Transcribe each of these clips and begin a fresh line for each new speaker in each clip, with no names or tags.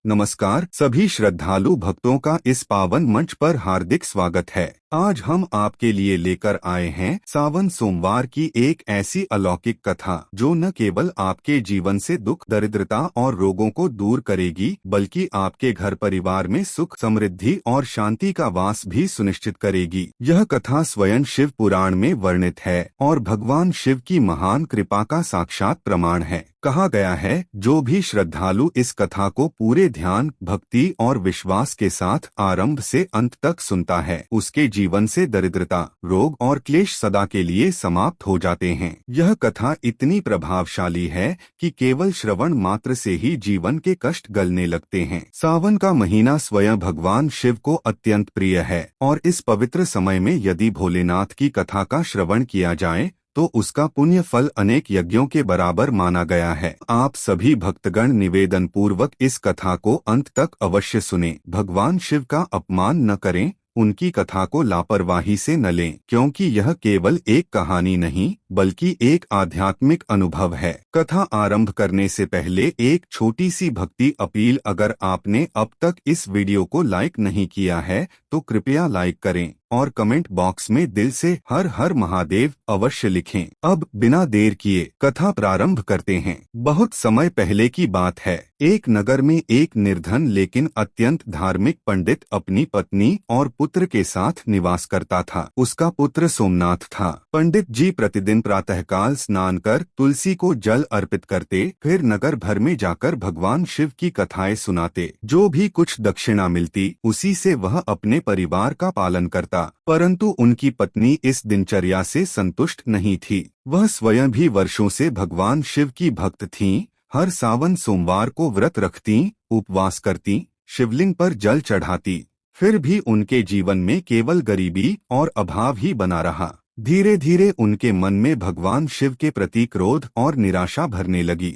नमस्कार, सभी श्रद्धालु भक्तों का इस पावन मंच पर हार्दिक स्वागत है। आज हम आपके लिए लेकर आए हैं सावन सोमवार की एक ऐसी अलौकिक कथा जो न केवल आपके जीवन से दुख, दरिद्रता और रोगों को दूर करेगी, बल्कि आपके घर परिवार में सुख, समृद्धि और शांति का वास भी सुनिश्चित करेगी। यह कथा स्वयं शिव पुराण में वर्णित है और भगवान शिव की महान कृपा का साक्षात प्रमाण है। कहा गया है, जो भी श्रद्धालु इस कथा को पूरे ध्यान, भक्ति और विश्वास के साथ आरंभ से अंत तक सुनता है, उसके जीवन से दरिद्रता, रोग और क्लेश सदा के लिए समाप्त हो जाते हैं। यह कथा इतनी प्रभावशाली है कि केवल श्रवण मात्र से ही जीवन के कष्ट गलने लगते हैं। सावन का महीना स्वयं भगवान शिव को अत्यंत प्रिय है और इस पवित्र समय में यदि भोलेनाथ की कथा का श्रवण किया जाए तो उसका पुण्य फल अनेक यज्ञों के बराबर माना गया है। आप सभी भक्तगण निवेदन पूर्वक इस कथा को अंत तक अवश्य सुनें। भगवान शिव का अपमान न करें, उनकी कथा को लापरवाही से न लें, क्योंकि यह केवल एक कहानी नहीं बल्कि एक आध्यात्मिक अनुभव है। कथा आरंभ करने से पहले एक छोटी सी भक्ति अपील, अगर आपने अब तक इस वीडियो को लाइक नहीं किया है तो कृपया लाइक करें और कमेंट बॉक्स में दिल से हर हर महादेव अवश्य लिखें। अब बिना देर किए कथा प्रारंभ करते हैं। बहुत समय पहले की बात है। एक नगर में एक निर्धन लेकिन अत्यंत धार्मिक पंडित अपनी पत्नी और पुत्र के साथ निवास करता था। उसका पुत्र सोमनाथ था। पंडित जी प्रतिदिन प्रातःकाल स्नान कर तुलसी को जल अर्पित करते, फिर नगर भर में जाकर भगवान शिव की कथाएं सुनाते। जो भी कुछ दक्षिणा मिलती उसी से वह अपने परिवार का पालन करता। परंतु उनकी पत्नी इस दिनचर्या से संतुष्ट नहीं थी। वह स्वयं भी वर्षों से भगवान शिव की भक्त थीं। हर सावन सोमवार को व्रत रखती, उपवास करती, शिवलिंग पर जल चढ़ाती, फिर भी उनके जीवन में केवल गरीबी और अभाव ही बना रहा। धीरे धीरे उनके मन में भगवान शिव के प्रति क्रोध और निराशा भरने लगी।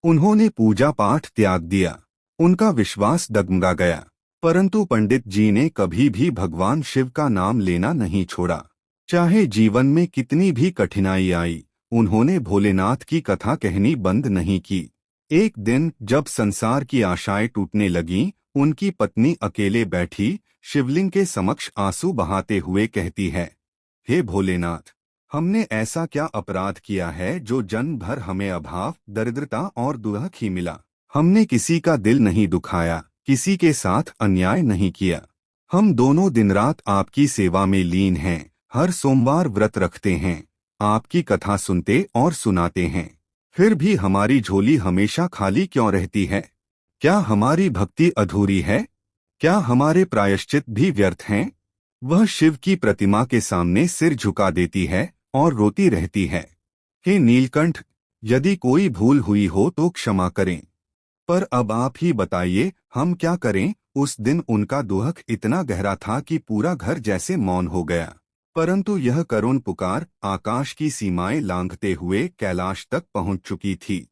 उन्होंने पूजा पाठ त्याग दिया। उनका विश्वास डगमगा गया। परंतु पंडित जी ने कभी भी भगवान शिव का नाम लेना नहीं छोड़ा। चाहे जीवन में कितनी भी कठिनाई आई, उन्होंने भोलेनाथ की कथा कहनी बंद नहीं की। एक दिन जब संसार की आशाएं टूटने लगीं, उनकी पत्नी अकेले बैठी शिवलिंग के समक्ष आंसू बहाते हुए कहती है, हे भोलेनाथ, हमने ऐसा क्या अपराध किया है जो जन्म भर हमें अभाव, दरिद्रता और दुख ही मिला। हमने किसी का दिल नहीं दुखाया, किसी के साथ अन्याय नहीं किया। हम दोनों दिन रात आपकी सेवा में लीन हैं, हर सोमवार व्रत रखते हैं, आपकी कथा सुनते और सुनाते हैं, फिर भी हमारी झोली हमेशा खाली क्यों रहती है? क्या हमारी भक्ति अधूरी है? क्या हमारे प्रायश्चित भी व्यर्थ हैं? वह शिव की प्रतिमा के सामने सिर झुका देती है और रोती रहती है, हे नीलकंठ, यदि कोई भूल हुई हो तो क्षमा करें, पर अब आप ही बताइए हम क्या करें। उस दिन उनका दुख इतना गहरा था कि पूरा घर जैसे मौन हो गया। परंतु यह करुण पुकार आकाश की सीमाएं लांघते हुए कैलाश तक पहुंच चुकी थी।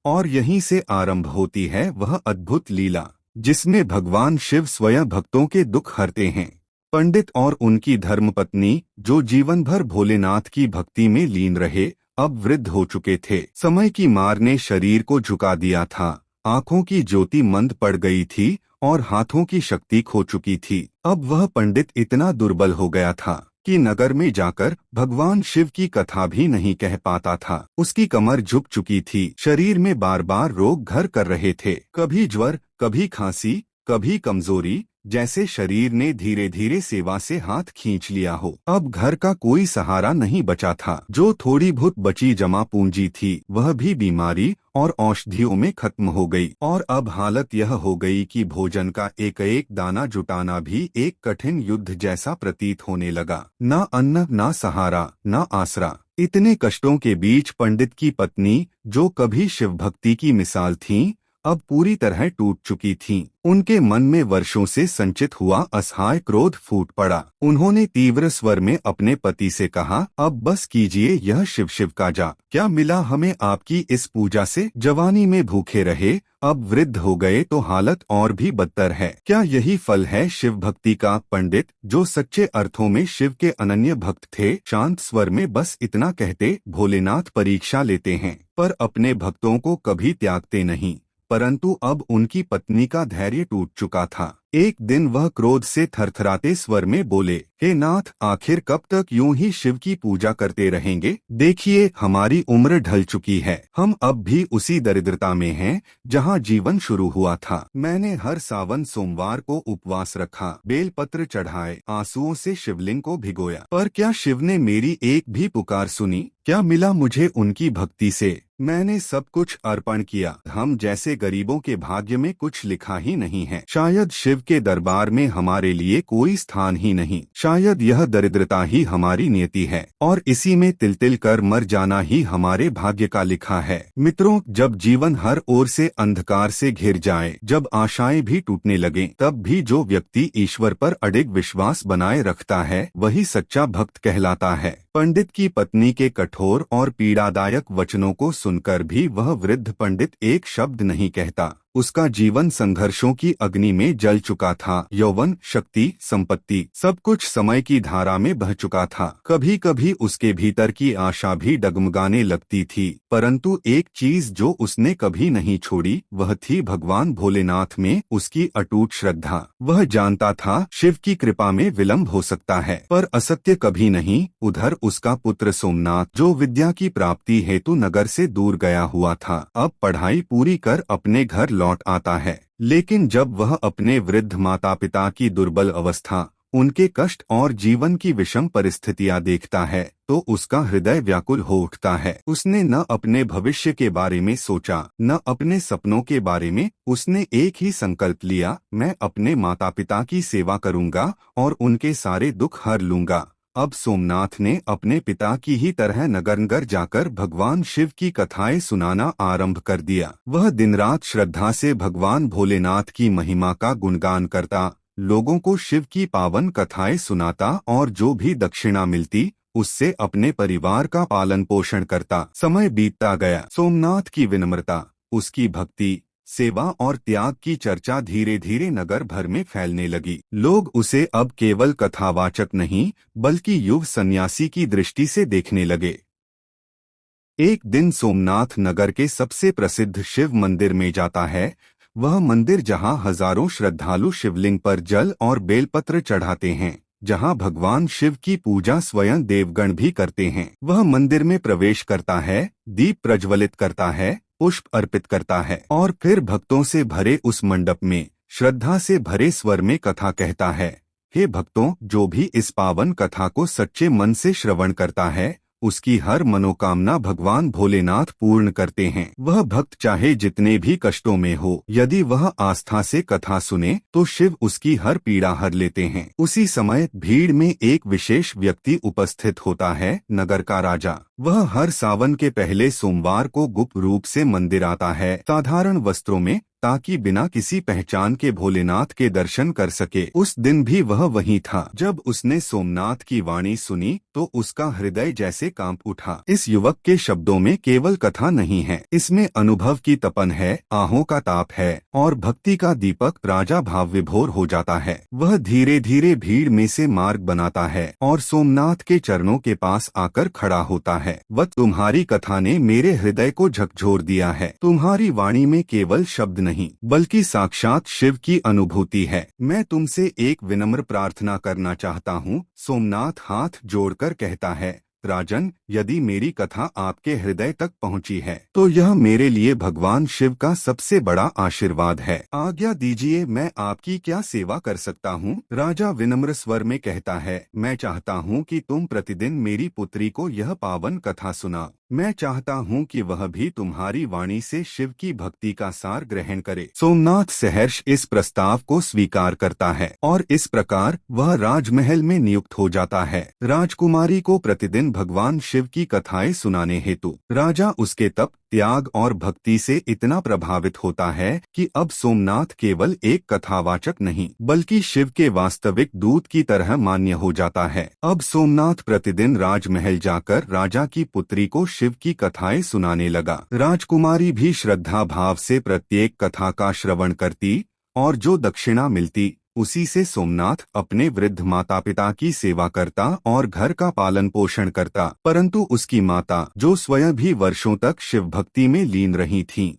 और यहीं से आरंभ होती है वह अद्भुत लीला, जिसमें भगवान शिव स्वयं भक्तों के दुख हरते हैं। पंडित और उनकी धर्मपत्नी, जो जीवन भर भोलेनाथ की भक्ति में लीन रहे, अब वृद्ध हो चुके थे। समय की मार ने शरीर को झुका दिया था। आंखों की ज्योति मंद पड़ गई थी और हाथों की शक्ति खो चुकी थी। अब वह पंडित इतना दुर्बल हो गया था कि नगर में जाकर भगवान शिव की कथा भी नहीं कह पाता था। उसकी कमर झुक चुकी थी। शरीर में बार बार रोग घर कर रहे थे, कभी ज्वर, कभी खांसी, कभी कमजोरी, जैसे शरीर ने धीरे धीरे सेवा से हाथ खींच लिया हो। अब घर का कोई सहारा नहीं बचा था। जो थोड़ी बहुत बची जमा पूंजी थी वह भी बीमारी और औषधियों में खत्म हो गई। और अब हालत यह हो गई कि भोजन का एक एक दाना जुटाना भी एक कठिन युद्ध जैसा प्रतीत होने लगा। ना अन्न, ना सहारा, ना आसरा। इतने कष्टों के बीच पंडित की पत्नी, जो कभी शिव भक्ति की मिसाल थीं, अब पूरी तरह टूट चुकी थीं। उनके मन में वर्षों से संचित हुआ असहाय क्रोध फूट पड़ा। उन्होंने तीव्र स्वर में अपने पति से कहा, अब बस कीजिए यह शिव शिव का जाप। क्या मिला हमें आपकी इस पूजा से? जवानी में भूखे रहे, अब वृद्ध हो गए तो हालत और भी बदतर है। क्या यही फल है शिव भक्ति का? पंडित, जो सच्चे अर्थों में शिव के अनन्य भक्त थे, शांत स्वर में बस इतना कहते, भोलेनाथ परीक्षा लेते हैं पर अपने भक्तों को कभी त्यागते नहीं। परंतु अब उनकी पत्नी का धैर्य टूट चुका था। एक दिन वह क्रोध से थरथराते स्वर में बोले, हे नाथ, आखिर कब तक यूं ही शिव की पूजा करते रहेंगे? देखिए, हमारी उम्र ढल चुकी है। हम अब भी उसी दरिद्रता में हैं जहां जीवन शुरू हुआ था। मैंने हर सावन सोमवार को उपवास रखा, बेलपत्र चढ़ाए, आंसुओं से शिवलिंग को भिगोया, पर क्या शिव ने मेरी एक भी पुकार सुनी? क्या मिला मुझे उनकी भक्ति से? मैंने सब कुछ अर्पण किया। हम जैसे गरीबों के भाग्य में कुछ लिखा ही नहीं है। शायद शिव के दरबार में हमारे लिए कोई स्थान ही नहीं। शायद यह दरिद्रता ही हमारी नियति है और इसी में तिल तिल कर मर जाना ही हमारे भाग्य का लिखा है। मित्रों, जब जीवन हर ओर से अंधकार से घिर जाए, जब आशाएं भी टूटने लगे, तब भी जो व्यक्ति ईश्वर पर अडिग विश्वास बनाए रखता है, वही सच्चा भक्त कहलाता है। पंडित की पत्नी के कठोर और पीड़ादायक वचनों को सुनकर भी वह वृद्ध पंडित एक शब्द नहीं कहता। उसका जीवन संघर्षों की अग्नि में जल चुका था। यौवन, शक्ति, संपत्ति, सब कुछ समय की धारा में बह चुका था। कभी कभी उसके भीतर की आशा भी डगमगाने लगती थी, परंतु एक चीज जो उसने कभी नहीं छोड़ी, वह थी भगवान भोलेनाथ में उसकी अटूट श्रद्धा। वह जानता था शिव की कृपा में विलंब हो सकता है, पर असत्य कभी नहीं। उधर उसका पुत्र सोमनाथ, जो विद्या की प्राप्ति हेतु नगर से दूर गया हुआ था, अब पढ़ाई पूरी कर अपने घर लौट आता है। लेकिन जब वह अपने वृद्ध माता पिता की दुर्बल अवस्था, उनके कष्ट और जीवन की विषम परिस्थितियां देखता है, तो उसका हृदय व्याकुल हो उठता है। उसने न अपने भविष्य के बारे में सोचा, न अपने सपनों के बारे में। उसने एक ही संकल्प लिया, मैं अपने माता पिता की सेवा करूंगा और उनके सारे दुख हर लूंगा। अब सोमनाथ ने अपने पिता की ही तरह नगर नगर जाकर भगवान शिव की कथाएं सुनाना आरंभ कर दिया। वह दिन रात श्रद्धा से भगवान भोलेनाथ की महिमा का गुणगान करता, लोगों को शिव की पावन कथाएं सुनाता और जो भी दक्षिणा मिलती उससे अपने परिवार का पालन पोषण करता। समय बीतता गया। सोमनाथ की विनम्रता, उसकी भक्ति, सेवा और त्याग की चर्चा धीरे धीरे नगर भर में फैलने लगी। लोग उसे अब केवल कथावाचक नहीं, बल्कि युव सन्यासी की दृष्टि से देखने लगे। एक दिन सोमनाथ नगर के सबसे प्रसिद्ध शिव मंदिर में जाता है। वह मंदिर जहां हजारों श्रद्धालु शिवलिंग पर जल और बेलपत्र चढ़ाते हैं, जहां भगवान शिव की पूजा स्वयं देवगण भी करते हैं। वह मंदिर में प्रवेश करता है, दीप प्रज्वलित करता है, पुष्प अर्पित करता है और फिर भक्तों से भरे उस मंडप में श्रद्धा से भरे स्वर में कथा कहता है। हे भक्तों, जो भी इस पावन कथा को सच्चे मन से श्रवण करता है, उसकी हर मनोकामना भगवान भोलेनाथ पूर्ण करते हैं। वह भक्त चाहे जितने भी कष्टों में हो, यदि वह आस्था से कथा सुने तो शिव उसकी हर पीड़ा हर लेते हैं। उसी समय भीड़ में एक विशेष व्यक्ति उपस्थित होता है, नगर का राजा। वह हर सावन के पहले सोमवार को गुप्त रूप से मंदिर आता है, साधारण वस्त्रों में, ताकि बिना किसी पहचान के भोलेनाथ के दर्शन कर सके। उस दिन भी वह वहीं था। जब उसने सोमनाथ की वाणी सुनी तो उसका हृदय जैसे कांप उठा। इस युवक के शब्दों में केवल कथा नहीं है, इसमें अनुभव की तपन है, आहों का ताप है और भक्ति का दीपक। राजा भाव विभोर हो जाता है। वह धीरे धीरे भीड़ में से मार्ग बनाता है और सोमनाथ के चरणों के पास आकर खड़ा होता है। वह, तुम्हारी कथा ने मेरे हृदय को झकझोर दिया है। तुम्हारी वाणी में केवल शब्द नहीं, बल्कि साक्षात शिव की अनुभूति है। मैं तुमसे एक विनम्र प्रार्थना करना चाहता हूँ। सोमनाथ हाथ जोड़कर कहता है, राजन, यदि मेरी कथा आपके हृदय तक पहुँची है तो यह मेरे लिए भगवान शिव का सबसे बड़ा आशीर्वाद है। आज्ञा दीजिए, मैं आपकी क्या सेवा कर सकता हूँ? राजा विनम्र स्वर में कहता है, मैं चाहता हूँ कि तुम प्रतिदिन मेरी पुत्री को यह पावन कथा सुना। मैं चाहता हूँ कि वह भी तुम्हारी वाणी से शिव की भक्ति का सार ग्रहण करे। सोमनाथ सहर्ष इस प्रस्ताव को स्वीकार करता है और इस प्रकार वह राजमहल में नियुक्त हो जाता है, राजकुमारी को प्रतिदिन भगवान शिव की कथाएं सुनाने हेतु। राजा उसके तप, त्याग और भक्ति से इतना प्रभावित होता है कि अब सोमनाथ केवल एक कथावाचक नहीं, बल्कि शिव के वास्तविक दूत की तरह मान्य हो जाता है। अब सोमनाथ प्रतिदिन राजमहल जाकर राजा की पुत्री को शिव की कथाएं सुनाने लगा। राजकुमारी भी श्रद्धा भाव से प्रत्येक कथा का श्रवण करती और जो दक्षिणा मिलती उसी से सोमनाथ अपने वृद्ध माता पिता की सेवा करता और घर का पालन पोषण करता। परंतु उसकी माता, जो स्वयं भी वर्षों तक शिव भक्ति में लीन रही थीं,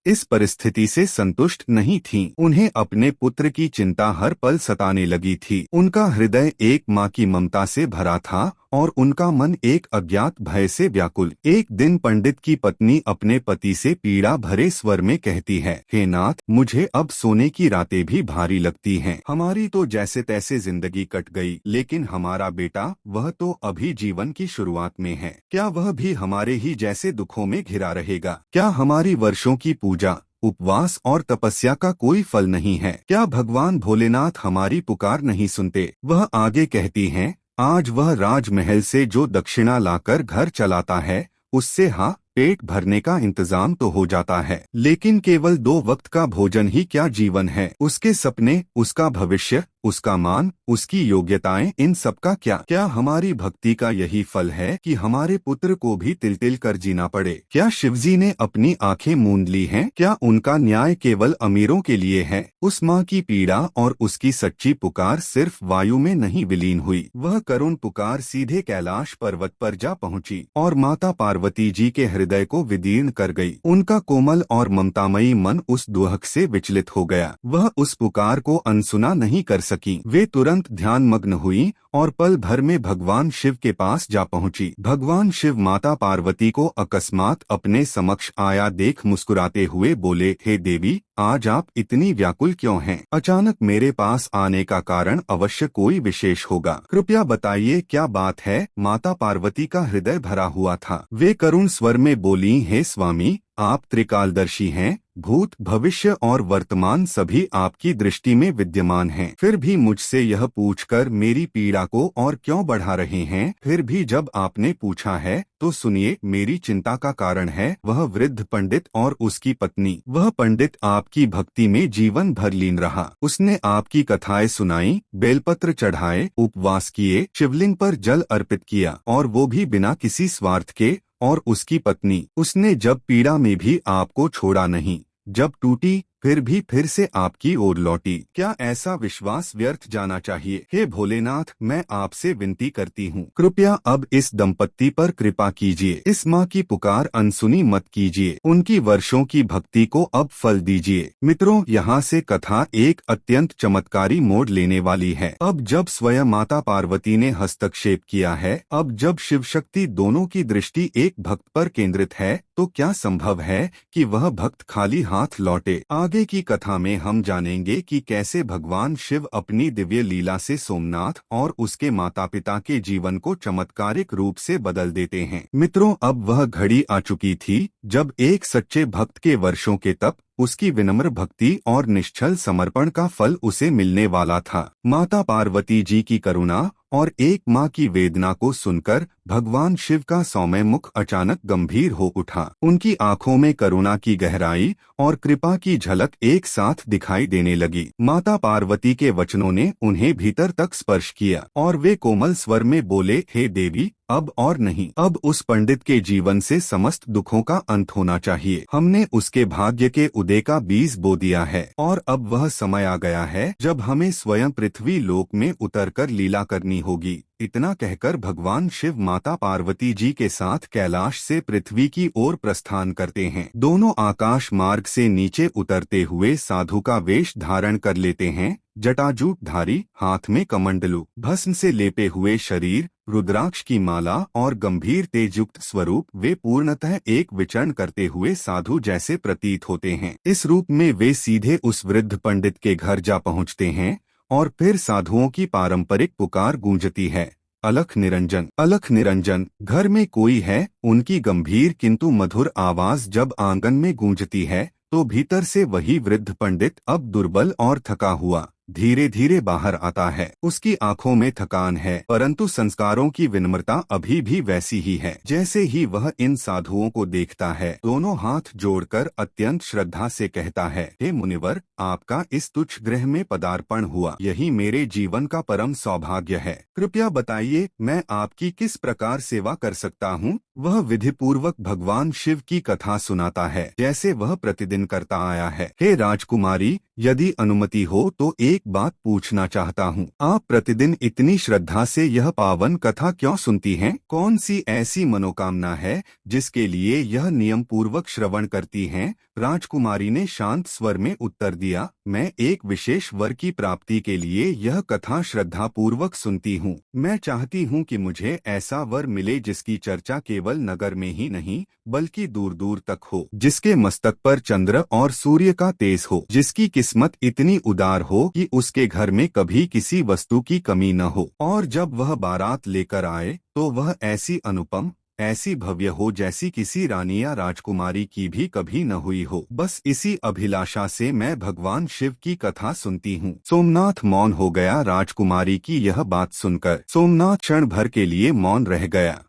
इस परिस्थिति से संतुष्ट नहीं थीं। उन्हें अपने पुत्र की चिंता हर पल सताने लगी थी। उनका हृदय एक माँ की ममता से भरा था और उनका मन एक अज्ञात भय से व्याकुल। एक दिन पंडित की पत्नी अपने पति से पीड़ा भरे स्वर में कहती है, हे नाथ, मुझे अब सोने की रातें भी भारी लगती हैं। हमारी तो जैसे तैसे जिंदगी कट गई, लेकिन हमारा बेटा, वह तो अभी जीवन की शुरुआत में है। क्या वह भी हमारे ही जैसे दुखों में घिरा रहेगा? क्या हमारी वर्षों की पूजा, उपवास और तपस्या का कोई फल नहीं है? क्या भगवान भोलेनाथ हमारी पुकार नहीं सुनते? वह आगे कहती हैं, आज वह राजमहल से जो दक्षिणा लाकर घर चलाता है, उससे पेट भरने का इंतजाम तो हो जाता है, लेकिन केवल 2 वक्त का भोजन ही क्या जीवन है? उसके सपने, उसका भविष्य, उसका मान, उसकी योग्यताएं, इन सब का क्या? क्या हमारी भक्ति का यही फल है कि हमारे पुत्र को भी तिल तिल कर जीना पड़े? क्या शिवजी ने अपनी आंखें मूंद ली हैं? क्या उनका न्याय केवल अमीरों के लिए है? उस माँ की पीड़ा और उसकी सच्ची पुकार सिर्फ वायु में नहीं विलीन हुई। वह करुण पुकार सीधे कैलाश पर्वत पर जा पहुंची और माता पार्वती जी के हृदय को विदीर्ण कर गई। उनका कोमल और ममतामयी मन उस दुहक से विचलित हो गया। वह उस पुकार को अनसुना नहीं कर सकी। वे तुरंत ध्यान मग्न हुई और पल भर में भगवान शिव के पास जा पहुंची। भगवान शिव माता पार्वती को अकस्मात अपने समक्ष आया देख मुस्कुराते हुए बोले, हे देवी, आज आप इतनी व्याकुल क्यों हैं? अचानक मेरे पास आने का कारण अवश्य कोई विशेष होगा। कृपया बताइए, क्या बात है? माता पार्वती का हृदय भरा हुआ था। वे करुण स्वर में बोली, हे स्वामी, आप त्रिकालदर्शी हैं। भूत, भविष्य और वर्तमान सभी आपकी दृष्टि में विद्यमान हैं। फिर भी मुझसे यह पूछकर मेरी पीड़ा को और क्यों बढ़ा रहे हैं? फिर भी जब आपने पूछा है तो सुनिए, मेरी चिंता का कारण है वह वृद्ध पंडित और उसकी पत्नी। वह पंडित आपकी भक्ति में जीवन भर लीन रहा। उसने आपकी कथाएं सुनाई, बेलपत्र चढ़ाए, उपवास किए, शिवलिंग पर जल अर्पित किया, और वो भी बिना किसी स्वार्थ के। और उसकी पत्नी, उसने जब पीड़ा में भी आपको छोड़ा नहीं, जब टूटी फिर भी फिर से आपकी ओर लौटी। क्या ऐसा विश्वास व्यर्थ जाना चाहिए? हे भोलेनाथ, मैं आपसे विनती करती हूँ, कृपया अब इस दंपत्ति पर कृपा कीजिए। इस माँ की पुकार अनसुनी मत कीजिए। उनकी वर्षों की भक्ति को अब फल दीजिए। मित्रों, यहाँ से कथा एक अत्यंत चमत्कारी मोड़ लेने वाली है। अब जब स्वयं माता पार्वती ने हस्तक्षेप किया है, अब जब शिव शक्ति दोनों की दृष्टि एक भक्त पर केंद्रित है, तो क्या संभव है कि वह भक्त खाली हाथ लौटे? आगे की कथा में हम जानेंगे कि कैसे भगवान शिव अपनी दिव्य लीला से सोमनाथ और उसके माता पिता के जीवन को चमत्कारिक रूप से बदल देते हैं। मित्रों, अब वह घड़ी आ चुकी थी जब एक सच्चे भक्त के वर्षों के तप, उसकी विनम्र भक्ति और निश्चल समर्पण का फल उसे मिलने वाला था। माता पार्वती जी की करुणा और एक माँ की वेदना को सुनकर भगवान शिव का सौम्य मुख अचानक गंभीर हो उठा। उनकी आंखों में करुणा की गहराई और कृपा की झलक एक साथ दिखाई देने लगी। माता पार्वती के वचनों ने उन्हें भीतर तक स्पर्श किया और वे कोमल स्वर में बोले, हे देवी, अब और नहीं। अब उस पंडित के जीवन से समस्त दुखों का अंत होना चाहिए। हमने उसके भाग्य के उदय का बीज बो दिया है और अब वह समय आ गया है जब हमें स्वयं पृथ्वी लोक में उतरकर लीला करनी होगी। इतना कहकर भगवान शिव माता पार्वती जी के साथ कैलाश से पृथ्वी की ओर प्रस्थान करते हैं। दोनों आकाश मार्ग से नीचे उतरते हुए साधु का वेश धारण कर लेते हैं। जटाजूटधारी, हाथ में कमंडलू, भस्म से लेपे हुए शरीर, रुद्राक्ष की माला और गंभीर तेजयुक्त स्वरूप, वे पूर्णतः एक विचरण करते हुए साधु जैसे प्रतीत होते हैं। इस रूप में वे सीधे उस वृद्ध पंडित के घर जा पहुंचते हैं और फिर साधुओं की पारंपरिक पुकार गूंजती है, अलख निरंजन, अलख निरंजन, घर में कोई है। उनकी गंभीर किंतु मधुर आवाज जब आंगन में गूंजती है तो भीतर से वही वृद्ध पंडित, अब दुर्बल और थका हुआ, धीरे धीरे बाहर आता है। उसकी आंखों में थकान है, परंतु संस्कारों की विनम्रता अभी भी वैसी ही है। जैसे ही वह इन साधुओं को देखता है, दोनों हाथ जोड़कर अत्यंत श्रद्धा से कहता है, हे मुनिवर, आपका इस तुच्छ गृह में पदार्पण हुआ, यही मेरे जीवन का परम सौभाग्य है। कृपया बताइए, मैं आपकी किस प्रकार सेवा कर सकता हूँ? वह विधिपूर्वक भगवान शिव की कथा सुनाता है, जैसे वह प्रतिदिन करता आया है। हे राजकुमारी, यदि अनुमति हो तो एक बात पूछना चाहता हूँ। आप प्रतिदिन इतनी श्रद्धा से यह पावन कथा क्यों सुनती हैं? कौन सी ऐसी मनोकामना है जिसके लिए यह नियम पूर्वक श्रवण करती हैं? राजकुमारी ने शांत स्वर में उत्तर दिया, मैं एक विशेष वर की प्राप्ति के लिए यह कथा श्रद्धा पूर्वक सुनती हूँ। मैं चाहती हूँ कि मुझे ऐसा वर मिले जिसकी चर्चा केवल नगर में ही नहीं बल्कि दूर दूर तक हो, जिसके मस्तक पर चंद्र और सूर्य का तेज हो, जिसकी किस्मत इतनी उदार हो कि उसके घर में कभी किसी वस्तु की कमी न हो, और जब वह बारात लेकर आए तो वह ऐसी अनुपम, ऐसी भव्य हो जैसी किसी रानी या राजकुमारी की भी कभी न हुई हो। बस इसी अभिलाषा से मैं भगवान शिव की कथा सुनती हूँ। सोमनाथ मौन हो गया। राजकुमारी की यह बात सुनकर सोमनाथ क्षण भर के लिए मौन रह गया।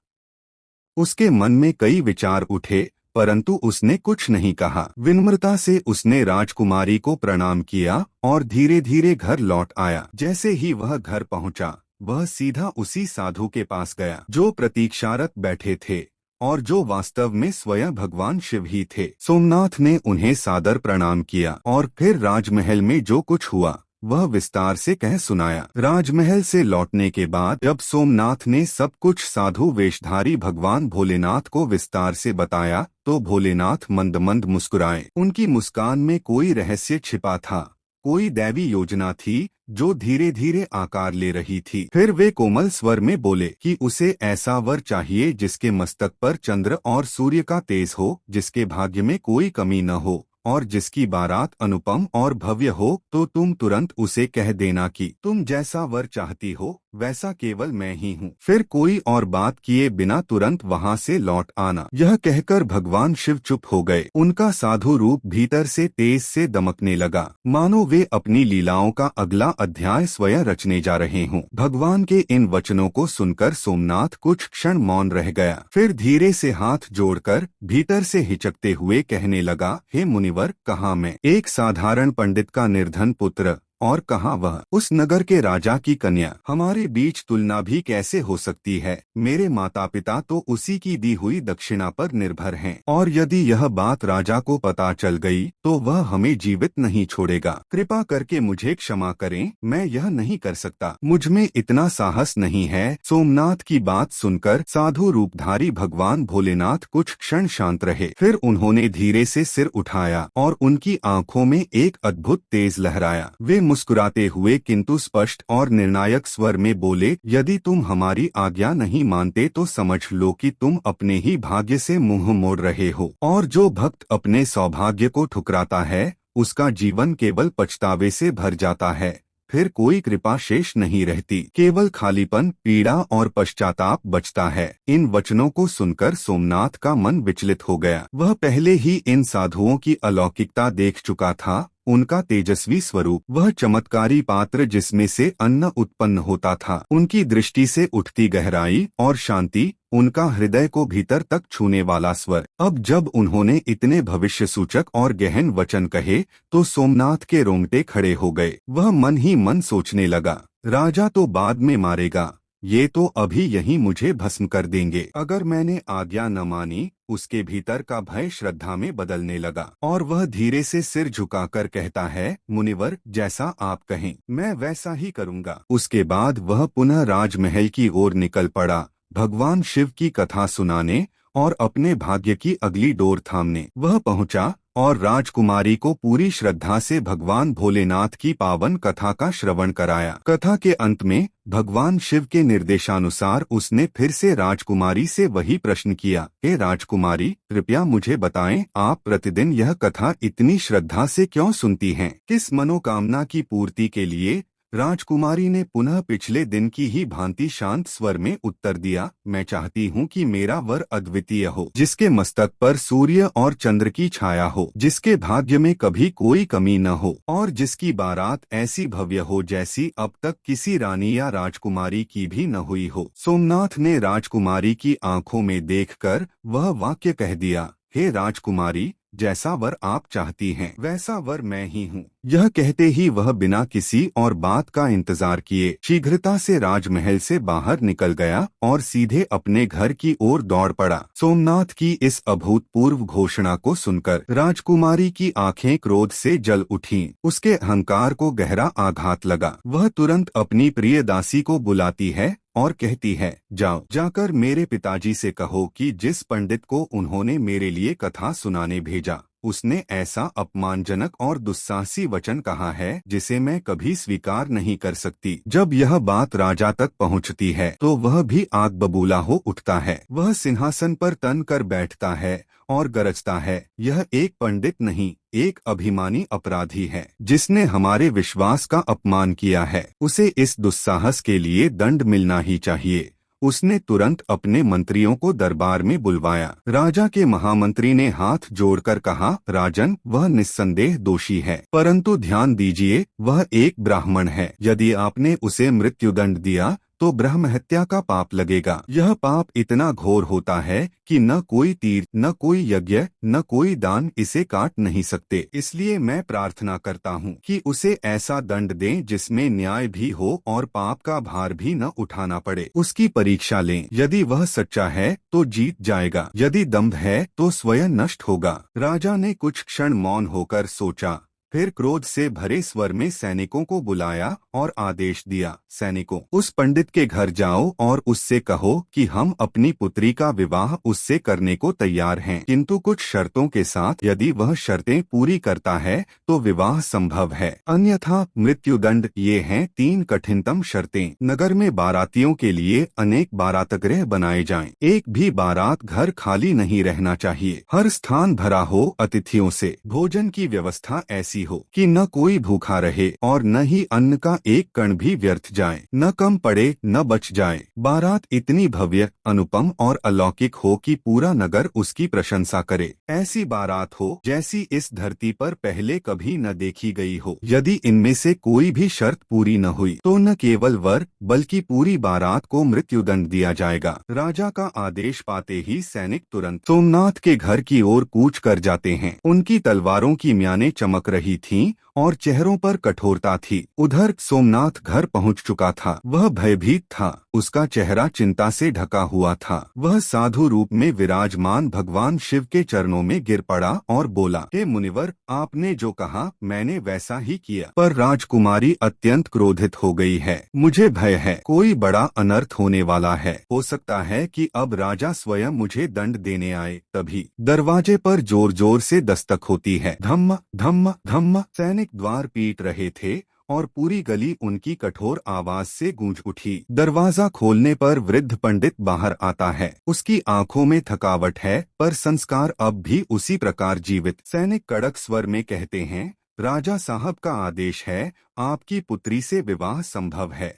उसके मन में कई विचार उठे, परंतु उसने कुछ नहीं कहा। विनम्रता से उसने राजकुमारी को प्रणाम किया और धीरे धीरे घर लौट आया। जैसे ही वह घर पहुंचा, वह सीधा उसी साधु के पास गया जो प्रतीक्षारत बैठे थे और जो वास्तव में स्वयं भगवान शिव ही थे। सोमनाथ ने उन्हें सादर प्रणाम किया और फिर राजमहल में जो कुछ हुआ वह विस्तार से कह सुनाया। राजमहल से लौटने के बाद जब सोमनाथ ने सब कुछ साधु वेशधारी भगवान भोलेनाथ को विस्तार से बताया तो भोलेनाथ मंद मंद मुस्कुराए। उनकी मुस्कान में कोई रहस्य छिपा था, कोई दैवी योजना थी जो धीरे धीरे आकार ले रही थी। फिर वे कोमल स्वर में बोले कि उसे ऐसा वर चाहिए जिसके मस्तक पर चंद्र और सूर्य का तेज हो, जिसके भाग्य में कोई कमी न हो और जिसकी बारात अनुपम और भव्य हो। तो तुम तुरंत उसे कह देना कि तुम जैसा वर चाहती हो वैसा केवल मैं ही हूँ। फिर कोई और बात किए बिना तुरंत वहाँ से लौट आना। यह कहकर भगवान शिव चुप हो गए। उनका साधु रूप भीतर से तेज से दमकने लगा, मानो वे अपनी लीलाओं का अगला अध्याय स्वयं रचने जा रहे हों। भगवान के इन वचनों को सुनकर सोमनाथ कुछ क्षण मौन रह गया। फिर धीरे से हाथ जोड़कर भीतर से हिचकते हुए कहने लगा, हे मुनिवर, कहाँ मैं, एक साधारण पंडित का निर्धन पुत्र, और कहाँ वह उस नगर के राजा की कन्या। हमारे बीच तुलना भी कैसे हो सकती है? मेरे माता पिता तो उसी की दी हुई दक्षिणा पर निर्भर हैं, और यदि यह बात राजा को पता चल गई तो वह हमें जीवित नहीं छोड़ेगा। कृपा करके मुझे क्षमा करें, मैं यह नहीं कर सकता, मुझ में इतना साहस नहीं है। सोमनाथ की बात सुनकर साधु रूपधारी भगवान भोलेनाथ कुछ क्षण शांत रहे। फिर उन्होंने धीरे से सिर उठाया और उनकी आंखों में एक अद्भुत तेज लहराया। वे मुस्कुराते हुए किंतु स्पष्ट और निर्णायक स्वर में बोले, यदि तुम हमारी आज्ञा नहीं मानते तो समझ लो कि तुम अपने ही भाग्य से मुंह मोड़ रहे हो, और जो भक्त अपने सौभाग्य को ठुकराता है उसका जीवन केवल पछतावे से भर जाता है। फिर कोई कृपा शेष नहीं रहती, केवल खालीपन, पीड़ा और पश्चाताप बचता है। इन वचनों को सुनकर सोमनाथ का मन विचलित हो गया। वह पहले ही इन साधुओं की अलौकिकता देख चुका था, उनका तेजस्वी स्वरूप, वह चमत्कारी पात्र जिसमें से अन्न उत्पन्न होता था, उनकी दृष्टि से उठती गहराई और शांति, उनका हृदय को भीतर तक छूने वाला स्वर। अब जब उन्होंने इतने भविष्य सूचक और गहन वचन कहे तो सोमनाथ के रोंगटे खड़े हो गए। वह मन ही मन सोचने लगा, राजा तो बाद में मारेगा, ये तो अभी यहीं मुझे भस्म कर देंगे। अगर मैंने आज्ञा न मानी। उसके भीतर का भय श्रद्धा में बदलने लगा और वह धीरे से सिर झुकाकर कहता है, मुनिवर, जैसा आप कहें मैं वैसा ही करूँगा। उसके बाद वह पुनः राजमहल की ओर निकल पड़ा, भगवान शिव की कथा सुनाने और अपने भाग्य की अगली डोर थामने। वह पहुंचा और राजकुमारी को पूरी श्रद्धा से भगवान भोलेनाथ की पावन कथा का श्रवण कराया। कथा के अंत में भगवान शिव के निर्देशानुसार उसने फिर से राजकुमारी से वही प्रश्न किया, हे राजकुमारी, कृपया मुझे बताएं, आप प्रतिदिन यह कथा इतनी श्रद्धा से क्यों सुनती हैं? किस मनोकामना की पूर्ति के लिए? राजकुमारी ने पुनः पिछले दिन की ही भांति शांत स्वर में उत्तर दिया, मैं चाहती हूँ कि मेरा वर अद्वितीय हो, जिसके मस्तक पर सूर्य और चंद्र की छाया हो, जिसके भाग्य में कभी कोई कमी न हो, और जिसकी बारात ऐसी भव्य हो जैसी अब तक किसी रानी या राजकुमारी की भी न हुई हो। सोमनाथ ने राजकुमारी की आंखों में देखकर वह वाक्य कह दिया, हे राजकुमारी, जैसा वर आप चाहती हैं वैसा वर मैं ही हूँ। यह कहते ही वह बिना किसी और बात का इंतजार किए शीघ्रता से राजमहल से बाहर निकल गया और सीधे अपने घर की ओर दौड़ पड़ा। सोमनाथ की इस अभूतपूर्व घोषणा को सुनकर राजकुमारी की आंखें क्रोध से जल उठीं। उसके अहंकार को गहरा आघात लगा। वह तुरंत अपनी प्रिय दासी को बुलाती है और कहती है, जाओ जाकर मेरे पिताजी से कहो कि जिस पंडित को उन्होंने मेरे लिए कथा सुनाने भेजा उसने ऐसा अपमानजनक और दुस्साहसी वचन कहा है जिसे मैं कभी स्वीकार नहीं कर सकती। जब यह बात राजा तक पहुंचती है तो वह भी आग बबूला हो उठता है। वह सिंहासन पर तन कर बैठता है और गरजता है, यह एक पंडित नहीं, एक अभिमानी अपराधी है जिसने हमारे विश्वास का अपमान किया है। उसे इस दुस्साहस के लिए दंड मिलना ही चाहिए। उसने तुरंत अपने मंत्रियों को दरबार में बुलवाया। राजा के महामंत्री ने हाथ जोड़कर कहा, राजन, वह निस्संदेह दोषी है, परंतु ध्यान दीजिए वह एक ब्राह्मण है। यदि आपने उसे मृत्युदंड दिया तो ब्रह्म हत्या का पाप लगेगा। यह पाप इतना घोर होता है कि न कोई तीर, न कोई यज्ञ, न कोई दान इसे काट नहीं सकते। इसलिए मैं प्रार्थना करता हूँ कि उसे ऐसा दंड दें जिसमें न्याय भी हो और पाप का भार भी न उठाना पड़े। उसकी परीक्षा लें, यदि वह सच्चा है तो जीत जाएगा, यदि दंभ है तो स्वयं नष्ट होगा। राजा ने कुछ क्षण मौन होकर सोचा, फिर क्रोध से भरे स्वर में सैनिकों को बुलाया और आदेश दिया, सैनिकों, उस पंडित के घर जाओ और उससे कहो कि हम अपनी पुत्री का विवाह उससे करने को तैयार हैं, किंतु कुछ शर्तों के साथ। यदि वह शर्तें पूरी करता है तो विवाह संभव है, अन्यथा मृत्युदंड। ये हैं 3 कठिनतम शर्तें। नगर में बारातियों के लिए अनेक बारातगृह बनाए जाएं। एक भी बारात घर खाली नहीं रहना चाहिए। हर स्थान भरा हो अतिथियों से। भोजन की व्यवस्था ऐसी हो कि न कोई भूखा रहे और न ही अन्न का एक कण भी व्यर्थ जाए, न कम पड़े न बच जाए। बारात इतनी भव्य, अनुपम और अलौकिक हो कि पूरा नगर उसकी प्रशंसा करे। ऐसी बारात हो जैसी इस धरती पर पहले कभी न देखी गई हो। यदि इनमें से कोई भी शर्त पूरी न हुई तो न केवल वर बल्कि पूरी बारात को मृत्युदंड दिया जाएगा। राजा का आदेश पाते ही सैनिक तुरंत सोमनाथ के घर की ओर कूच कर जाते हैं। उनकी तलवारों की म्यानें चमक रही थीं और चेहरों पर कठोरता थी। उधर सोमनाथ घर पहुंच चुका था। वह भयभीत था, उसका चेहरा चिंता से ढका हुआ था। वह साधु रूप में विराजमान भगवान शिव के चरणों में गिर पड़ा और बोला, हे मुनिवर, आपने जो कहा मैंने वैसा ही किया। पर राजकुमारी अत्यंत क्रोधित हो गई है। मुझे भय है, कोई बड़ा अनर्थ होने वाला है। हो सकता है कि अब राजा स्वयं मुझे दंड देने आए। तभी दरवाजे पर जोर जोर से दस्तक होती है। धम्म धम्म धम्म। सैनिक द्वार पीट रहे थे और पूरी गली उनकी कठोर आवाज से गूंज उठी। दरवाजा खोलने पर वृद्ध पंडित बाहर आता है। उसकी आंखों में थकावट है पर संस्कार अब भी उसी प्रकार जीवित। सैनिक कड़क स्वर में कहते हैं, राजा साहब का आदेश है, आपकी पुत्री से विवाह संभव है,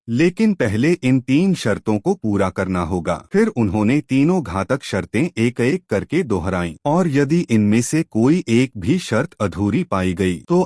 लेकिन पहले इन 3 शर्तों को पूरा करना होगा। फिर उन्होंने तीनों घातक शर्तें एक एक करके दोहराईं और यदि इनमें से कोई एक भी शर्त अधूरी पाई गई तो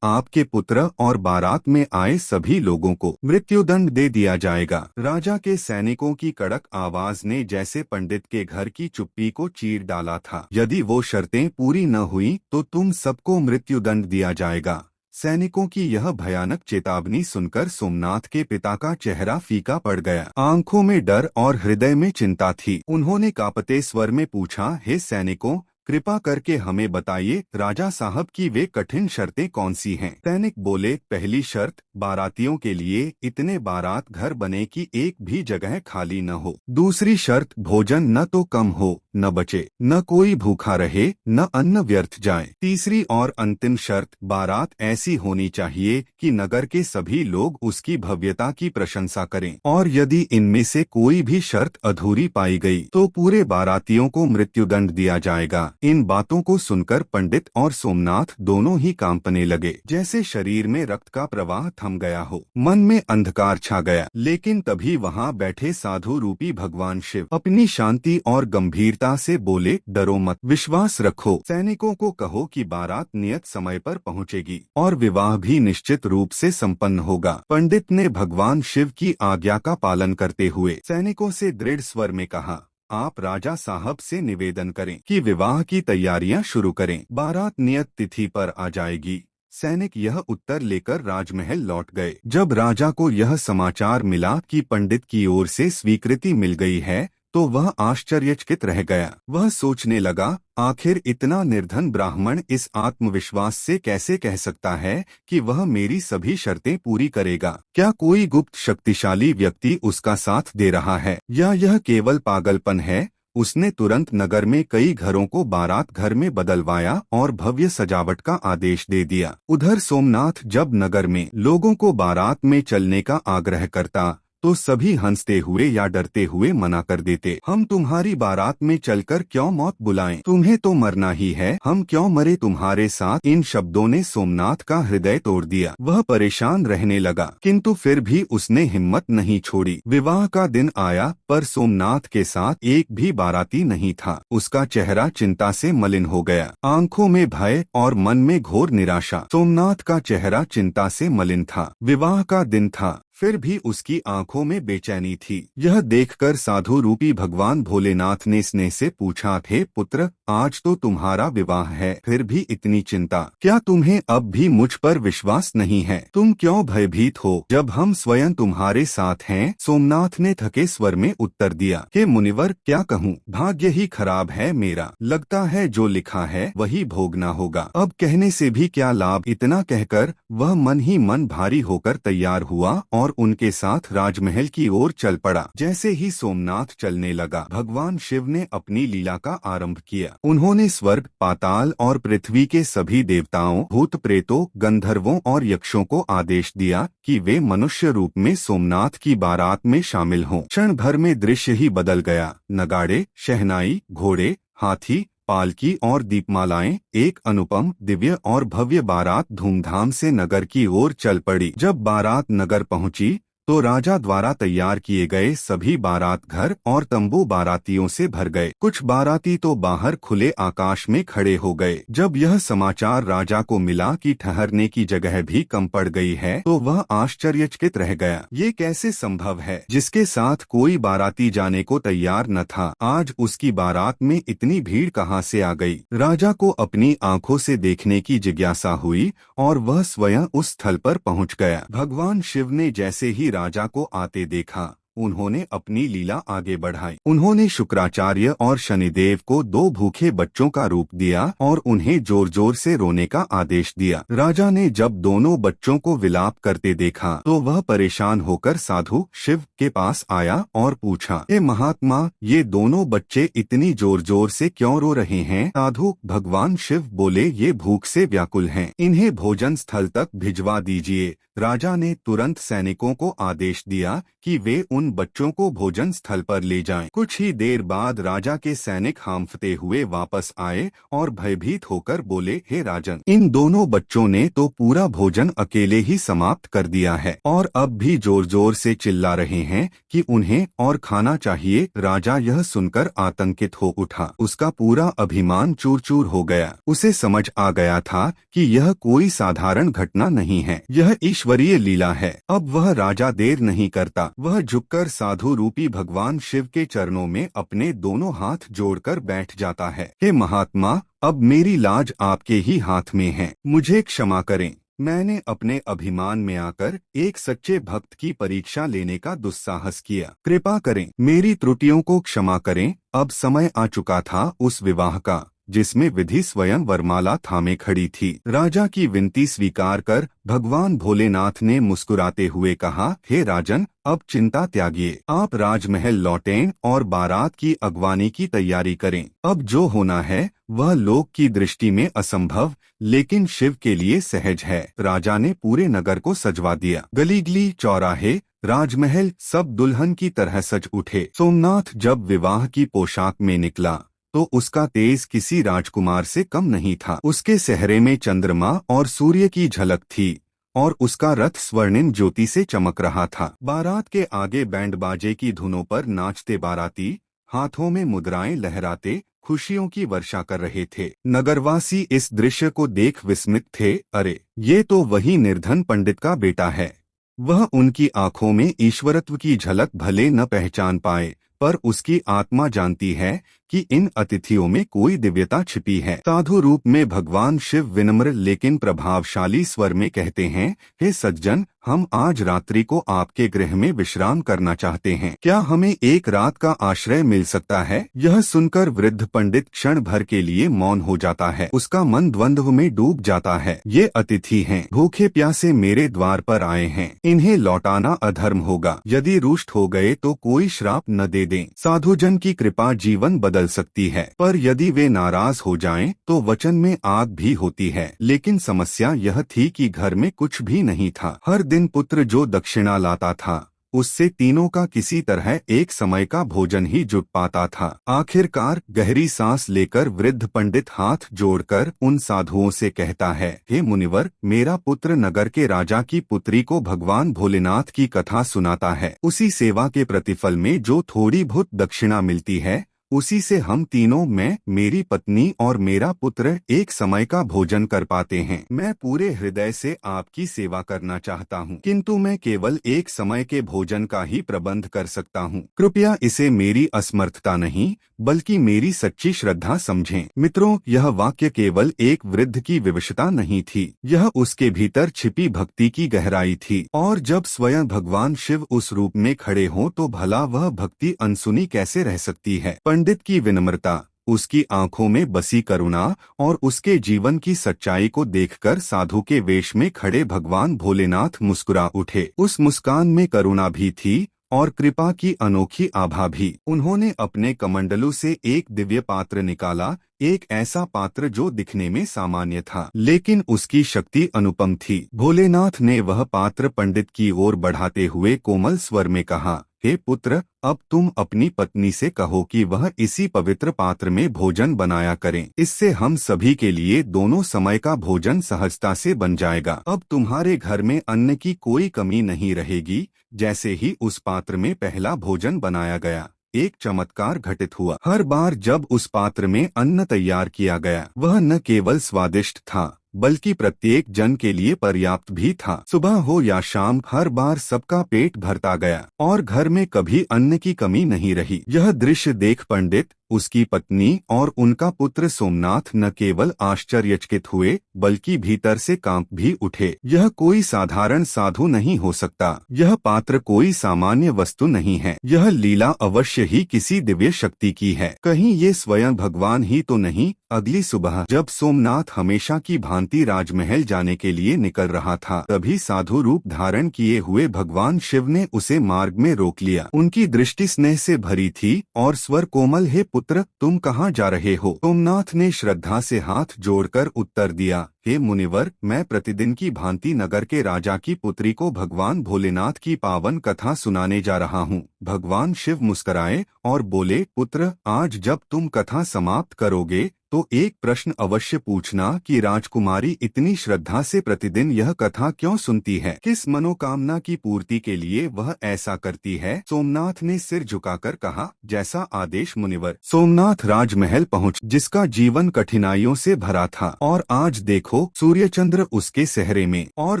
आपके पुत्र और बारात में आए सभी लोगों को मृत्युदंड दे दिया जाएगा। राजा के सैनिकों की कड़क आवाज ने जैसे पंडित के घर की चुप्पी को चीर डाला था। यदि वो शर्तें पूरी न हुई तो तुम सबको मृत्युदंड दिया जाएगा। सैनिकों की यह भयानक चेतावनी सुनकर सोमनाथ के पिता का चेहरा फीका पड़ गया। आंखों में डर और हृदय में चिंता थी। उन्होंने कांपते स्वर में पूछा, हे सैनिकों, कृपा करके हमें बताइए राजा साहब की वे कठिन शर्तें कौन सी हैं? सैनिक बोले, पहली शर्त, बारातियों के लिए इतने बारात घर बने कि एक भी जगह खाली न हो। दूसरी शर्त, भोजन न तो कम हो न बचे, न कोई भूखा रहे, न अन्न व्यर्थ जाए। तीसरी और अंतिम शर्त, बारात ऐसी होनी चाहिए कि नगर के सभी लोग उसकी भव्यता की प्रशंसा करें, और यदि इनमें से कोई भी शर्त अधूरी पाई गई तो पूरे बारातियों को मृत्युदंड दिया जाएगा। इन बातों को सुनकर पंडित और सोमनाथ दोनों ही कांपने लगे, जैसे शरीर में रक्त का प्रवाह थम गया हो। मन में अंधकार छा गया। लेकिन तभी वहां बैठे साधु रूपी भगवान शिव अपनी शांति और गंभीरता से बोले, डरो मत, विश्वास रखो। सैनिकों को कहो कि बारात नियत समय पर पहुंचेगी और विवाह भी निश्चित रूप से संपन्न होगा। पंडित ने भगवान शिव की आज्ञा का पालन करते हुए सैनिकों से दृढ़ स्वर में कहा, आप राजा साहब से निवेदन करें कि विवाह की तैयारियां शुरू करें, बारात नियत तिथि पर आ जाएगी। सैनिक यह उत्तर लेकर राजमहल लौट गए। जब राजा को यह समाचार मिला कि पंडित की ओर से स्वीकृति मिल गई है, तो वह आश्चर्यचकित रह गया। वह सोचने लगा, आखिर इतना निर्धन ब्राह्मण इस आत्मविश्वास से कैसे कह सकता है कि वह मेरी सभी शर्तें पूरी करेगा? क्या कोई गुप्त शक्तिशाली व्यक्ति उसका साथ दे रहा है, या यह केवल पागलपन है? उसने तुरंत नगर में कई घरों को बारात घर में बदलवाया और भव्य सजावट का आदेश दे दिया। उधर सोमनाथ जब नगर में लोगों को बारात में चलने का आग्रह करता, तो सभी हंसते हुए या डरते हुए मना कर देते। हम तुम्हारी बारात में चलकर क्यों मौत बुलाएं? तुम्हें तो मरना ही है, हम क्यों मरे तुम्हारे साथ? इन शब्दों ने सोमनाथ का हृदय तोड़ दिया। वह परेशान रहने लगा, किंतु फिर भी उसने हिम्मत नहीं छोड़ी। विवाह का दिन आया, पर सोमनाथ के साथ एक भी बाराती नहीं था। उसका चेहरा चिंता से मलिन हो गया, आंखों में भय और मन में घोर निराशा। सोमनाथ का चेहरा चिंता से मलिन था। विवाह का दिन था, फिर भी उसकी आंखों में बेचैनी थी। यह देखकर साधु रूपी भगवान भोलेनाथ ने स्नेह से पूछा, हे पुत्र, आज तो तुम्हारा विवाह है, फिर भी इतनी चिंता? क्या तुम्हें अब भी मुझ पर विश्वास नहीं है? तुम क्यों भयभीत हो, जब हम स्वयं तुम्हारे साथ हैं? सोमनाथ ने थके स्वर में उत्तर दिया, हे मुनिवर, क्या कहूँ, भाग्य ही खराब है मेरा। लगता है जो लिखा है वही भोगना होगा। अब कहने से भी क्या लाभ? इतना कहकर वह मन ही मन भारी होकर तैयार हुआ और उनके साथ राजमहल की ओर चल पड़ा। जैसे ही सोमनाथ चलने लगा, भगवान शिव ने अपनी लीला का आरंभ किया। उन्होंने स्वर्ग, पाताल और पृथ्वी के सभी देवताओं, भूत प्रेतों, गंधर्वों और यक्षों को आदेश दिया कि वे मनुष्य रूप में सोमनाथ की बारात में शामिल हों। क्षण भर में दृश्य ही बदल गया। नगाड़े, शहनाई, घोड़े, हाथी, पालकी और दीपमालाएं, एक अनुपम, दिव्य और भव्य बारात धूमधाम से नगर की ओर चल पड़ी। जब बारात नगर पहुंची, तो राजा द्वारा तैयार किए गए सभी बारात घर और तंबू बारातियों से भर गए। कुछ बाराती तो बाहर खुले आकाश में खड़े हो गए। जब यह समाचार राजा को मिला कि ठहरने की जगह भी कम पड़ गई है, तो वह आश्चर्यचकित रह गया। ये कैसे संभव है? जिसके साथ कोई बाराती जाने को तैयार न था, आज उसकी बारात में इतनी भीड़ कहाँ से आ गई? राजा को अपनी आंखों से देखने की जिज्ञासा हुई और वह स्वयं उस स्थल पर पहुँच गया। भगवान शिव ने जैसे ही राजा को आते देखा, उन्होंने अपनी लीला आगे बढ़ाई। उन्होंने शुक्राचार्य और शनिदेव को दो भूखे बच्चों का रूप दिया और उन्हें जोर जोर से रोने का आदेश दिया। राजा ने जब दोनों बच्चों को विलाप करते देखा, तो वह परेशान होकर साधु शिव के पास आया और पूछा, हे महात्मा, ये दोनों बच्चे इतनी जोर जोर से क्यों रो रहे हैं? साधु भगवान शिव बोले, ये भूख से व्याकुल हैं, इन्हें भोजन स्थल तक भिजवा दीजिए। राजा ने तुरंत सैनिकों को आदेश दिया कि वे उन बच्चों को भोजन स्थल पर ले जाएं। कुछ ही देर बाद राजा के सैनिक हांफते हुए वापस आए और भयभीत होकर बोले, हे राजन, इन दोनों बच्चों ने तो पूरा भोजन अकेले ही समाप्त कर दिया है और अब भी जोर जोर से चिल्ला रहे हैं कि उन्हें और खाना चाहिए। राजा यह सुनकर आतंकित हो उठा। उसका पूरा अभिमान चूर चूर हो गया। उसे समझ आ गया था कि यह कोई साधारण घटना नहीं है, यह ईश्वरीय लीला है। अब वह राजा देर नहीं करता। वह झुककर साधु रूपी भगवान शिव के चरणों में अपने दोनों हाथ जोड़कर बैठ जाता है। हे महात्मा, अब मेरी लाज आपके ही हाथ में है, मुझे क्षमा करें। मैंने अपने अभिमान में आकर एक सच्चे भक्त की परीक्षा लेने का दुस्साहस किया। कृपा करें, मेरी त्रुटियों को क्षमा करें। अब समय आ चुका था उस विवाह का जिसमें विधि स्वयं वरमाला थामे खड़ी थी। राजा की विनती स्वीकार कर भगवान भोलेनाथ ने मुस्कुराते हुए कहा, हे राजन, अब चिंता त्यागिए। आप राजमहल लौटें और बारात की अगवानी की तैयारी करें। अब जो होना है वह लोक की दृष्टि में असंभव, लेकिन शिव के लिए सहज है। राजा ने पूरे नगर को सजवा दिया। गली गली, चौराहे, राजमहल सब दुल्हन की तरह सज उठे। सोमनाथ जब विवाह की पोशाक में निकला, तो उसका तेज किसी राजकुमार से कम नहीं था। उसके सेहरे में चंद्रमा और सूर्य की झलक थी और उसका रथ स्वर्णिम ज्योति से चमक रहा था। बारात के आगे बैंड बाजे की धुनों पर नाचते बाराती हाथों में मुद्राएं लहराते खुशियों की वर्षा कर रहे थे। नगरवासी इस दृश्य को देख विस्मित थे। अरे, ये तो वही निर्धन पंडित का बेटा है। वह उनकी आंखों में ईश्वरत्व की झलक भले न पहचान पाए, पर उसकी आत्मा जानती है कि इन अतिथियों में कोई दिव्यता छिपी है। साधु रूप में भगवान शिव विनम्र लेकिन प्रभावशाली स्वर में कहते हैं, हे सज्जन, हम आज रात्रि को आपके गृह में विश्राम करना चाहते हैं। क्या हमें एक रात का आश्रय मिल सकता है? यह सुनकर वृद्ध पंडित क्षण भर के लिए मौन हो जाता है। उसका मन द्वंद्व में डूब जाता है। ये अतिथि हैं, भूखे प्यासे मेरे द्वार पर आए हैं, इन्हें लौटाना अधर्म होगा। यदि रुष्ट हो गए तो कोई श्राप न दे दें। साधुजन की कृपा जीवन बदल सकती है, पर यदि वे नाराज हो जाएं तो वचन में आग भी होती है। लेकिन समस्या यह थी कि घर में कुछ भी नहीं था। हर दिन पुत्र जो दक्षिणा लाता था उससे तीनों का किसी तरह एक समय का भोजन ही जुट पाता था। आखिरकार गहरी सांस लेकर वृद्ध पंडित हाथ जोड़कर उन साधुओं से कहता है, हे मुनिवर, मेरा पुत्र नगर के राजा की पुत्री को भगवान भोलेनाथ की कथा सुनाता है। उसी सेवा के प्रतिफल में जो थोड़ी बहुत दक्षिणा मिलती है उसी से हम तीनों, मैं, मेरी पत्नी और मेरा पुत्र, एक समय का भोजन कर पाते हैं। मैं पूरे हृदय से आपकी सेवा करना चाहता हूँ, किंतु मैं केवल एक समय के भोजन का ही प्रबंध कर सकता हूँ। कृपया इसे मेरी असमर्थता नहीं बल्कि मेरी सच्ची श्रद्धा समझें। मित्रों, यह वाक्य केवल एक वृद्ध की विवशता नहीं थी, यह उसके भीतर छिपी भक्ति की गहराई थी। और जब स्वयं भगवान शिव उस रूप में खड़े हों तो भला वह भक्ति अनसुनी कैसे रह सकती है। पंडित की विनम्रता, उसकी आंखों में बसी करुणा और उसके जीवन की सच्चाई को देखकर साधु के वेश में खड़े भगवान भोलेनाथ मुस्कुरा उठे। उस मुस्कान में करुणा भी थी और कृपा की अनोखी आभा भी। उन्होंने अपने कमंडलू से एक दिव्य पात्र निकाला, एक ऐसा पात्र जो दिखने में सामान्य था लेकिन उसकी शक्ति अनुपम थी। भोलेनाथ ने वह पात्र पंडित की ओर बढ़ाते हुए कोमल स्वर में कहा, हे पुत्र, अब तुम अपनी पत्नी से कहो कि वह इसी पवित्र पात्र में भोजन बनाया करें। इससे हम सभी के लिए दोनों समय का भोजन सहजता से बन जाएगा। अब तुम्हारे घर में अन्न की कोई कमी नहीं रहेगी। जैसे ही उस पात्र में पहला भोजन बनाया गया, एक चमत्कार घटित हुआ। हर बार जब उस पात्र में अन्न तैयार किया गया, वह न केवल स्वादिष्ट था बल्कि प्रत्येक जन के लिए पर्याप्त भी था। सुबह हो या शाम, हर बार सबका पेट भरता गया और घर में कभी अन्न की कमी नहीं रही। यह दृश्य देख पंडित, उसकी पत्नी और उनका पुत्र सोमनाथ न केवल आश्चर्यचकित हुए बल्कि भीतर से कांप भी उठे। यह कोई साधारण साधु नहीं हो सकता, यह पात्र कोई सामान्य वस्तु नहीं है, यह लीला अवश्य ही किसी दिव्य शक्ति की है। कहीं ये स्वयं भगवान ही तो नहीं। अगली सुबह जब सोमनाथ हमेशा की भांति राजमहल जाने के लिए निकल रहा था, तभी साधु रूप धारण किए हुए भगवान शिव ने उसे मार्ग में रोक लिया। उनकी दृष्टि स्नेह से भरी थी और स्वर कोमल, हे पुत्र, तुम कहाँ जा रहे हो? सोमनाथ ने श्रद्धा से हाथ जोड़कर उत्तर दिया, हे मुनिवर, मैं प्रतिदिन की भांति नगर के राजा की पुत्री को भगवान भोलेनाथ की पावन कथा सुनाने जा रहा हूँ। भगवान शिव मुस्कुराए और बोले, पुत्र, आज जब तुम कथा समाप्त करोगे तो एक प्रश्न अवश्य पूछना कि राजकुमारी इतनी श्रद्धा से प्रतिदिन यह कथा क्यों सुनती है? किस मनोकामना की पूर्ति के लिए वह ऐसा करती है? सोमनाथ ने सिर झुकाकर कहा, जैसा आदेश मुनिवर। सोमनाथ राजमहल पहुँच, जिसका जीवन कठिनाइयों से भरा था, और आज देखो, सूर्यचंद्र उसके सेहरे में और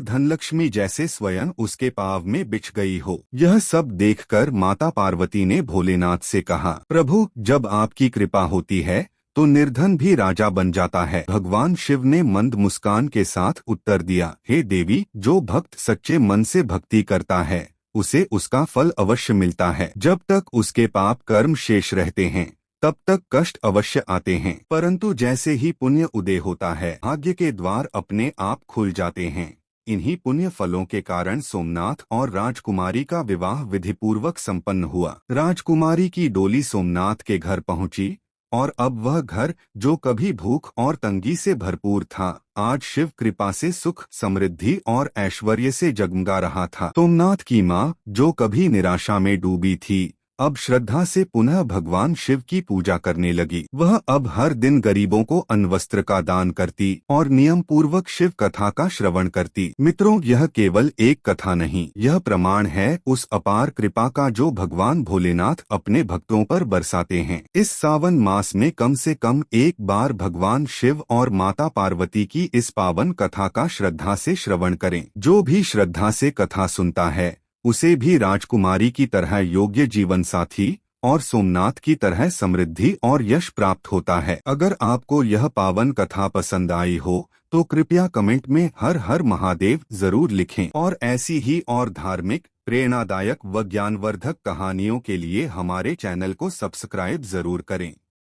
धनलक्ष्मी जैसे स्वयं उसके पाव में बिछ गई हो। यह सब देखकर माता पार्वती ने भोलेनाथ से कहा, प्रभु, जब आपकी कृपा होती है तो निर्धन भी राजा बन जाता है। भगवान शिव ने मंद मुस्कान के साथ उत्तर दिया, हे देवी, जो भक्त सच्चे मन से भक्ति करता है उसे उसका फल अवश्य मिलता है। जब तक उसके पाप कर्म शेष रहते हैं तब तक कष्ट अवश्य आते हैं, परंतु जैसे ही पुण्य उदय होता है, भाग्य के द्वार अपने आप खुल जाते हैं। इन्हीं पुण्य फलों के कारण सोमनाथ और राजकुमारी का विवाह विधिपूर्वक संपन्न हुआ। राजकुमारी की डोली सोमनाथ के घर पहुंची और अब वह घर, जो कभी भूख और तंगी से भरपूर था, आज शिव कृपा से सुख, समृद्धि और ऐश्वर्य से जगमगा रहा था। सोमनाथ की माँ, जो कभी निराशा में डूबी थी, अब श्रद्धा से पुनः भगवान शिव की पूजा करने लगी। वह अब हर दिन गरीबों को अन्न-वस्त्र का दान करती और नियम पूर्वक शिव कथा का श्रवण करती। मित्रों, यह केवल एक कथा नहीं, यह प्रमाण है उस अपार कृपा का जो भगवान भोलेनाथ अपने भक्तों पर बरसाते हैं। इस सावन मास में कम से कम एक बार भगवान शिव और माता पार्वती की इस पावन कथा का श्रद्धा से श्रवण करें। जो भी श्रद्धा से कथा सुनता है उसे भी राजकुमारी की तरह योग्य जीवन साथी और सोमनाथ की तरह समृद्धि और यश प्राप्त होता है। अगर आपको यह पावन कथा पसंद आई हो तो कृपया कमेंट में हर हर महादेव जरूर लिखें और ऐसी ही और धार्मिक, प्रेरणादायक व ज्ञानवर्धक कहानियों के लिए हमारे चैनल को सब्सक्राइब जरूर करें।